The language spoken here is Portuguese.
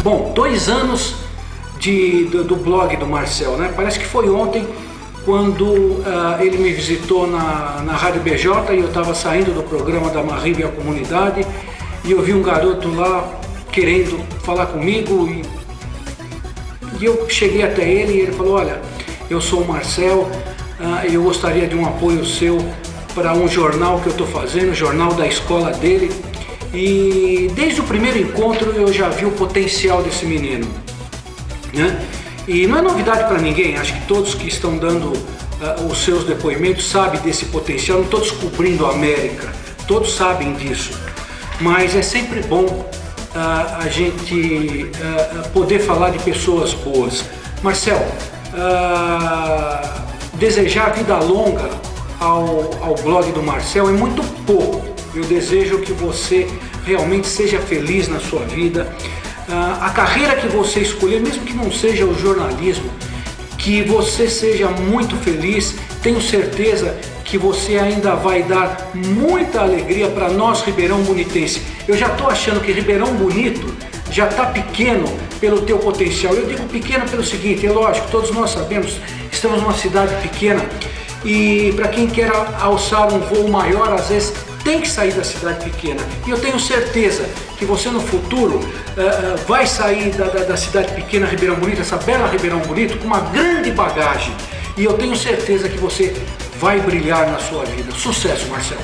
Bom, 2 anos do blog do Marcel, né? Parece que foi ontem quando ele me visitou na Rádio BJ e eu estava saindo do programa da Marribe e a Comunidade e eu vi um garoto lá querendo falar comigo e eu cheguei até ele e ele falou: olha, eu sou o Marcel e eu gostaria de um apoio seu para um jornal que eu estou fazendo, o jornal da escola dele. E desde o primeiro encontro eu já vi o potencial desse menino, né? E não é novidade para ninguém, acho que todos que estão dando os seus depoimentos sabem desse potencial, não estou descobrindo a América, todos sabem disso, mas é sempre bom a gente poder falar de pessoas boas. Marcel, desejar vida longa ao blog do Marcel é muito pouco. Eu desejo que você realmente seja feliz na sua vida. A carreira que você escolher, mesmo que não seja o jornalismo, que você seja muito feliz. Tenho certeza que você ainda vai dar muita alegria para nós, Ribeirão Bonitense. Eu já estou achando que Ribeirão Bonito já está pequeno pelo teu potencial. Eu digo pequeno pelo seguinte, é lógico, todos nós sabemos, estamos numa cidade pequena e para quem quer alçar um voo maior, às vezes tem que sair da cidade pequena. E eu tenho certeza que você no futuro vai sair da cidade pequena Ribeirão Bonito, essa bela Ribeirão Bonito, com uma grande bagagem. E eu tenho certeza que você vai brilhar na sua vida. Sucesso, Marcel!